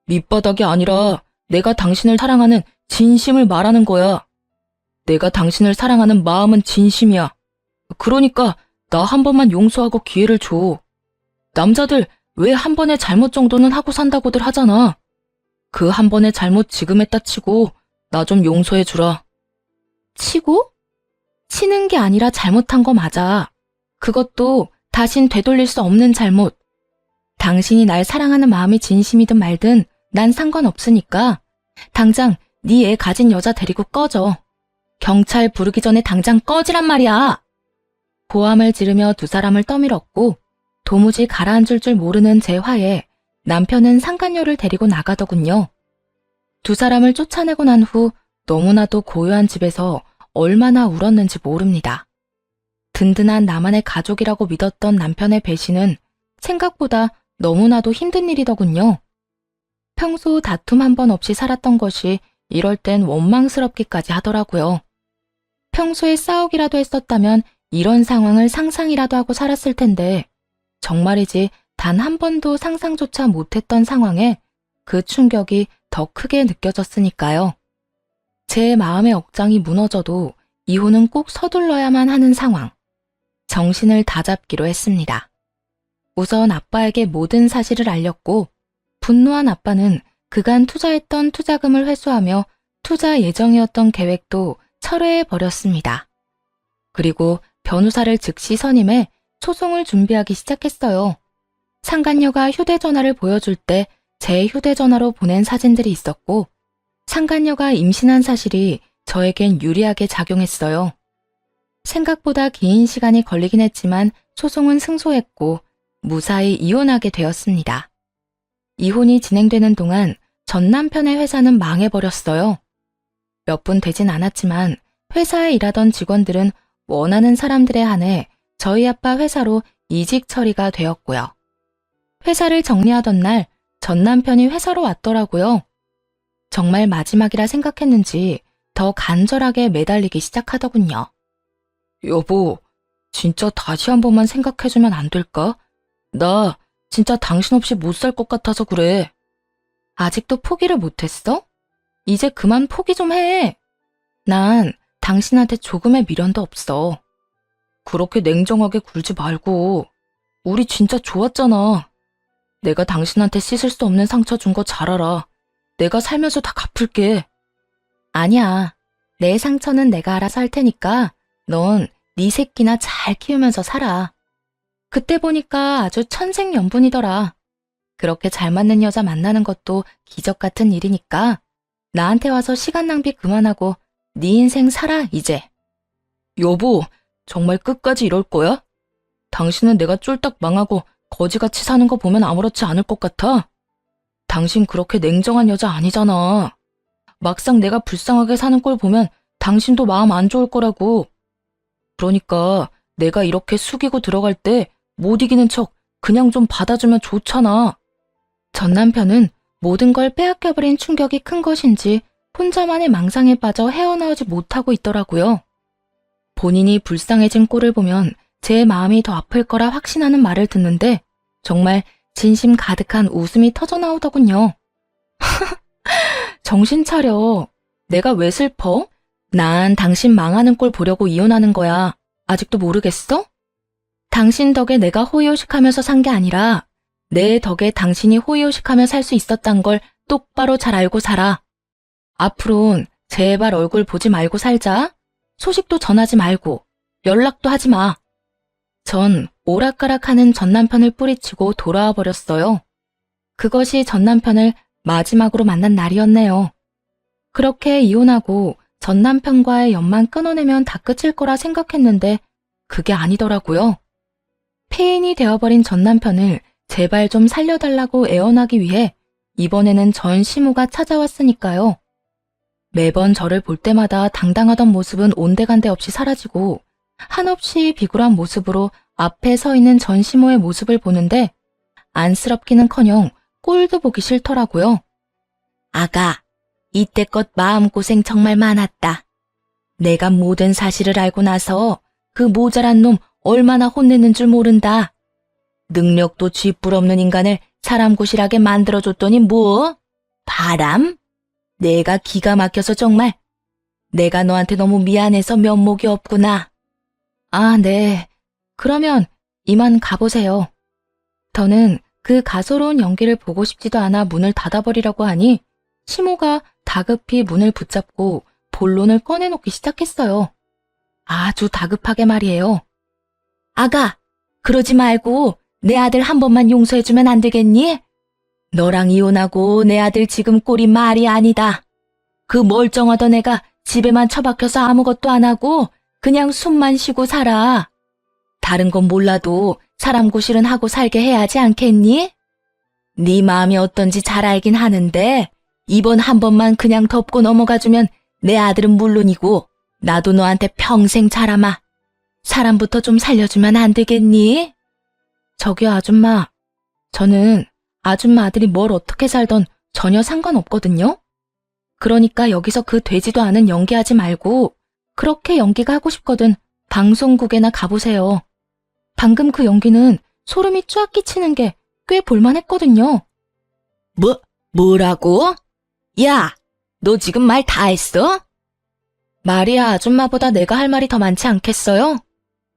밑바닥이 아니라 내가 당신을 사랑하는 진심을 말하는 거야. 내가 당신을 사랑하는 마음은 진심이야. 그러니까 나 한 번만 용서하고 기회를 줘. 남자들 왜 한 번의 잘못 정도는 하고 산다고들 하잖아. 그 한 번의 잘못 지금 했다 치고 나 좀 용서해 주라. 치고? 치는 게 아니라 잘못한 거 맞아. 그것도 다신 되돌릴 수 없는 잘못. 당신이 날 사랑하는 마음이 진심이든 말든 난 상관없으니까 당장 네 애 가진 여자 데리고 꺼져. 경찰 부르기 전에 당장 꺼지란 말이야. 고함을 지르며 두 사람을 떠밀었고 도무지 가라앉을 줄 모르는 제 화에 남편은 상간녀를 데리고 나가더군요. 두 사람을 쫓아내고 난 후 너무나도 고요한 집에서 얼마나 울었는지 모릅니다. 든든한 나만의 가족이라고 믿었던 남편의 배신은 생각보다 너무나도 힘든 일이더군요. 평소 다툼 한 번 없이 살았던 것이 이럴 땐 원망스럽기까지 하더라고요. 평소에 싸우기라도 했었다면 이런 상황을 상상이라도 하고 살았을 텐데 정말이지 단 한 번도 상상조차 못했던 상황에 그 충격이 더 크게 느껴졌으니까요. 제 마음의 억장이 무너져도 이혼은 꼭 서둘러야만 하는 상황. 정신을 다잡기로 했습니다. 우선 아빠에게 모든 사실을 알렸고 분노한 아빠는 그간 투자했던 투자금을 회수하며 투자 예정이었던 계획도 철회해버렸습니다. 그리고 변호사를 즉시 선임해 소송을 준비하기 시작했어요. 상간녀가 휴대전화를 보여줄 때 제 휴대전화로 보낸 사진들이 있었고 상간녀가 임신한 사실이 저에겐 유리하게 작용했어요. 생각보다 긴 시간이 걸리긴 했지만 소송은 승소했고 무사히 이혼하게 되었습니다. 이혼이 진행되는 동안 전 남편의 회사는 망해버렸어요. 몇 분 되진 않았지만 회사에 일하던 직원들은 원하는 사람들에 한해 저희 아빠 회사로 이직 처리가 되었고요. 회사를 정리하던 날 전 남편이 회사로 왔더라고요. 정말 마지막이라 생각했는지 더 간절하게 매달리기 시작하더군요. 여보, 진짜 다시 한 번만 생각해주면 안 될까? 나 진짜 당신 없이 못 살 것 같아서 그래. 아직도 포기를 못했어? 이제 그만 포기 좀 해. 난 당신한테 조금의 미련도 없어. 그렇게 냉정하게 굴지 말고. 우리 진짜 좋았잖아. 내가 당신한테 씻을 수 없는 상처 준 거 잘 알아. 내가 살면서 다 갚을게. 아니야. 내 상처는 내가 알아서 할 테니까 넌 네 새끼나 잘 키우면서 살아. 그때 보니까 아주 천생연분이더라. 그렇게 잘 맞는 여자 만나는 것도 기적 같은 일이니까 나한테 와서 시간 낭비 그만하고 네 인생 살아 이제. 여보, 정말 끝까지 이럴 거야? 당신은 내가 쫄딱 망하고 거지같이 사는 거 보면 아무렇지 않을 것 같아? 당신 그렇게 냉정한 여자 아니잖아. 막상 내가 불쌍하게 사는 걸 보면 당신도 마음 안 좋을 거라고. 그러니까 내가 이렇게 숙이고 들어갈 때 못 이기는 척 그냥 좀 받아주면 좋잖아. 전 남편은 모든 걸 빼앗겨버린 충격이 큰 것인지 혼자만의 망상에 빠져 헤어나오지 못하고 있더라고요. 본인이 불쌍해진 꼴을 보면 제 마음이 더 아플 거라 확신하는 말을 듣는데 정말 진심 가득한 웃음이 터져나오더군요. 정신 차려. 내가 왜 슬퍼? 난 당신 망하는 꼴 보려고 이혼하는 거야. 아직도 모르겠어? 당신 덕에 내가 호의호식하면서 산 게 아니라 내 덕에 당신이 호의호식하며 살 수 있었단 걸 똑바로 잘 알고 살아. 앞으론 제발 얼굴 보지 말고 살자. 소식도 전하지 말고 연락도 하지 마. 전 오락가락하는 전 남편을 뿌리치고 돌아와 버렸어요. 그것이 전 남편을 마지막으로 만난 날이었네요. 그렇게 이혼하고 전 남편과의 연만 끊어내면 다 끝일 거라 생각했는데 그게 아니더라고요. 폐인이 되어버린 전 남편을 제발 좀 살려달라고 애원하기 위해 이번에는 전 시모가 찾아왔으니까요. 매번 저를 볼 때마다 당당하던 모습은 온데간데 없이 사라지고 한없이 비굴한 모습으로 앞에 서 있는 전 시모의 모습을 보는데 안쓰럽기는커녕 꼴도 보기 싫더라고요. 아가, 이때껏 마음고생 정말 많았다. 내가 모든 사실을 알고 나서 그 모자란 놈 얼마나 혼내는 줄 모른다. 능력도 쥐뿔 없는 인간을 사람 고실하게 만들어줬더니 뭐? 바람? 내가 기가 막혀서 정말. 내가 너한테 너무 미안해서 면목이 없구나. 아, 네. 그러면 이만 가보세요. 더는 그 가소로운 연기를 보고 싶지도 않아 문을 닫아버리려고 하니 시모가 다급히 문을 붙잡고 본론을 꺼내놓기 시작했어요. 아주 다급하게 말이에요. 아가, 그러지 말고 내 아들 한 번만 용서해주면 안 되겠니? 너랑 이혼하고 내 아들 지금 꼴이 말이 아니다. 그 멀쩡하던 애가 집에만 처박혀서 아무것도 안 하고 그냥 숨만 쉬고 살아. 다른 건 몰라도 사람 고실은 하고 살게 해야지 않겠니? 네 마음이 어떤지 잘 알긴 하는데 이번 한 번만 그냥 덮고 넘어가주면 내 아들은 물론이고 나도 너한테 평생 자라마. 사람부터 좀 살려주면 안 되겠니? 저기요, 아줌마. 저는 아줌마 아들이 뭘 어떻게 살던 전혀 상관없거든요. 그러니까 여기서 그 되지도 않은 연기하지 말고 그렇게 연기가 하고 싶거든 방송국에나 가보세요. 방금 그 연기는 소름이 쫙 끼치는 게 꽤 볼만했거든요. 뭐라고? 야, 너 지금 말 다 했어? 말이야, 아줌마보다 내가 할 말이 더 많지 않겠어요?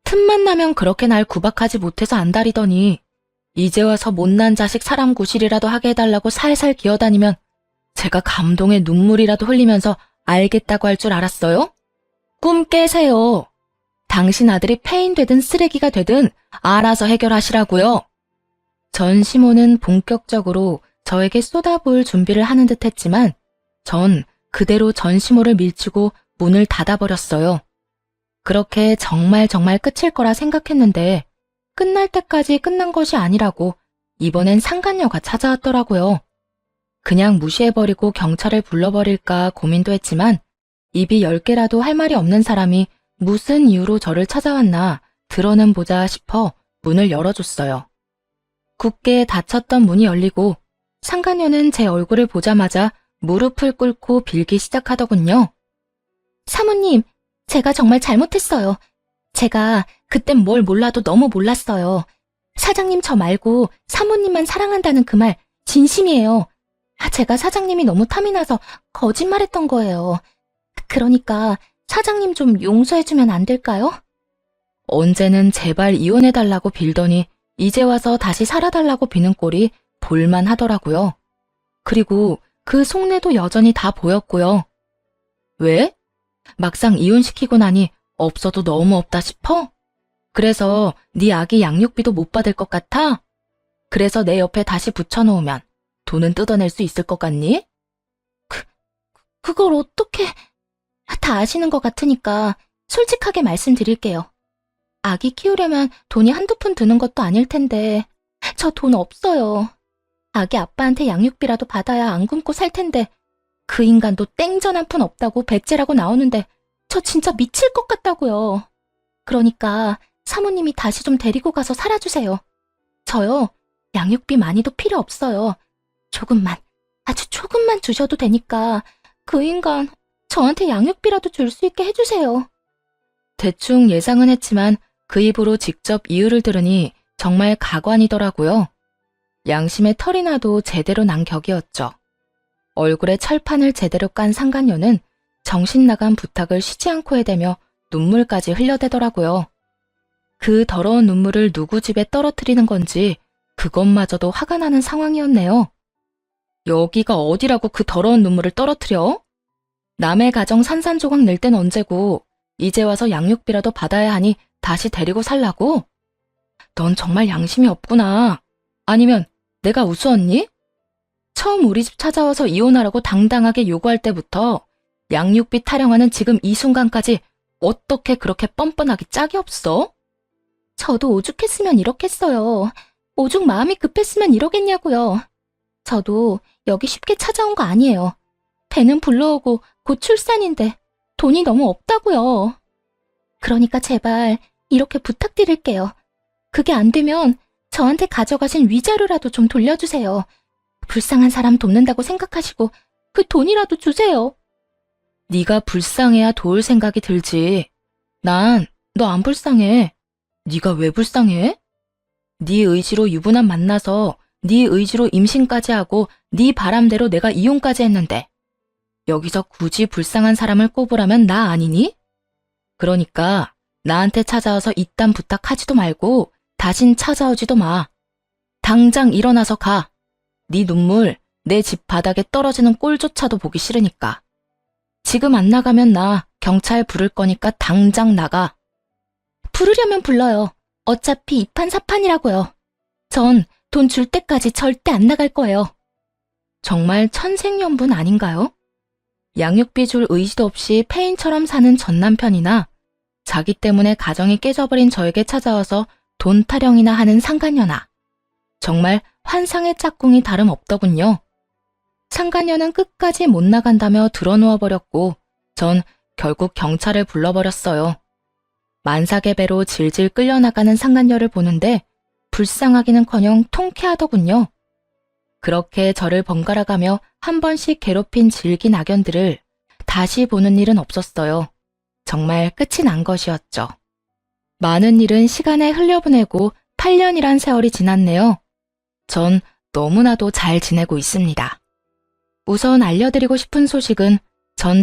틈만 나면 그렇게 날 구박하지 못해서 안달이더니 이제 와서 못난 자식 사람 구실이라도 하게 해달라고 살살 기어다니면 제가 감동의 눈물이라도 흘리면서 알겠다고 할 줄 알았어요? 꿈 깨세요. 당신 아들이 폐인 되든 쓰레기가 되든 알아서 해결하시라고요. 전 시모는 본격적으로 저에게 쏟아부을 준비를 하는 듯 했지만 전 그대로 전 시모를 밀치고 문을 닫아버렸어요. 그렇게 정말 끝일 거라 생각했는데 끝날 때까지 끝난 것이 아니라고 이번엔 상간녀가 찾아왔더라고요. 그냥 무시해버리고 경찰을 불러버릴까 고민도 했지만 입이 10개라도 할 말이 없는 사람이 무슨 이유로 저를 찾아왔나 들어는 보자 싶어 문을 열어줬어요. 굳게 닫혔던 문이 열리고 상간녀는 제 얼굴을 보자마자 무릎을 꿇고 빌기 시작하더군요. 사모님, 제가 정말 잘못했어요. 제가 그땐 뭘 몰라도 너무 몰랐어요. 사장님 저 말고 사모님만 사랑한다는 그 말 진심이에요. 제가 사장님이 너무 탐이 나서 거짓말했던 거예요. 그러니까 사장님 좀 용서해주면 안 될까요? 언제는 제발 이혼해달라고 빌더니 이제 와서 다시 살아달라고 비는 꼴이 볼만하더라고요. 그리고 그 속내도 여전히 다 보였고요. 왜? 막상 이혼시키고 나니 없어도 너무 없다 싶어? 그래서 네 아기 양육비도 못 받을 것 같아? 그래서 내 옆에 다시 붙여놓으면 돈은 뜯어낼 수 있을 것 같니? 그걸 어떻게... 다 아시는 것 같으니까 솔직하게 말씀드릴게요. 아기 키우려면 돈이 한두 푼 드는 것도 아닐 텐데 저 돈 없어요. 아기 아빠한테 양육비라도 받아야 안 굶고 살 텐데 그 인간도 땡전 한 푼 없다고 배째라고 나오는데 저 진짜 미칠 것 같다고요. 그러니까 사모님이 다시 좀 데리고 가서 살아주세요. 저요, 양육비 많이도 필요 없어요. 조금만, 아주 조금만 주셔도 되니까 그 인간 저한테 양육비라도 줄 수 있게 해주세요. 대충 예상은 했지만 그 입으로 직접 이유를 들으니 정말 가관이더라고요. 양심에 털이 나도 제대로 난 격이었죠. 얼굴에 철판을 제대로 깐 상간녀는 정신 나간 부탁을 쉬지 않고 해대며 눈물까지 흘려대더라고요. 그 더러운 눈물을 누구 집에 떨어뜨리는 건지 그것마저도 화가 나는 상황이었네요. 여기가 어디라고 그 더러운 눈물을 떨어뜨려? 남의 가정 산산조각 낼 땐 언제고 이제 와서 양육비라도 받아야 하니 다시 데리고 살라고? 넌 정말 양심이 없구나. 아니면 내가 우스웠니? 처음 우리 집 찾아와서 이혼하라고 당당하게 요구할 때부터 양육비 타령하는 지금 이 순간까지 어떻게 그렇게 뻔뻔하기 짝이 없어? 저도 오죽했으면 이렇겠어요. 오죽 마음이 급했으면 이러겠냐고요. 저도 여기 쉽게 찾아온 거 아니에요. 배는 불러오고 곧 출산인데 돈이 너무 없다고요. 그러니까 제발 이렇게 부탁드릴게요. 그게 안 되면 저한테 가져가신 위자료라도 좀 돌려주세요. 불쌍한 사람 돕는다고 생각하시고 그 돈이라도 주세요. 네가 불쌍해야 도울 생각이 들지. 난 너 안 불쌍해. 네가 왜 불쌍해? 네 의지로 유부남 만나서 네 의지로 임신까지 하고 네 바람대로 내가 이혼까지 했는데 여기서 굳이 불쌍한 사람을 꼽으라면 나 아니니? 그러니까 나한테 찾아와서 이딴 부탁하지도 말고 다신 찾아오지도 마. 당장 일어나서 가. 네 눈물 내 집 바닥에 떨어지는 꼴조차도 보기 싫으니까. 지금 안 나가면 나 경찰 부를 거니까 당장 나가. 부르려면 불러요. 어차피 이판사판이라고요. 전 돈 줄 때까지 절대 안 나갈 거예요. 정말 천생연분 아닌가요? 양육비 줄 의지도 없이 폐인처럼 사는 전 남편이나 자기 때문에 가정이 깨져버린 저에게 찾아와서 돈 타령이나 하는 상간녀나. 정말 환상의 짝꿍이 다름없더군요. 상간녀는 끝까지 못 나간다며 드러누워 버렸고 전 결국 경찰을 불러버렸어요. 만삭의 배로 질질 끌려나가는 상간녀를 보는데 불쌍하기는커녕 통쾌하더군요. 그렇게 저를 번갈아가며 한 번씩 괴롭힌 질긴 악연들을 다시 보는 일은 없었어요. 정말 끝이 난 것이었죠. 많은 일은 시간에 흘려보내고 8년이란 세월이 지났네요. 전 너무나도 잘 지내고 있습니다. 우선 알려드리고 싶은 소식은 전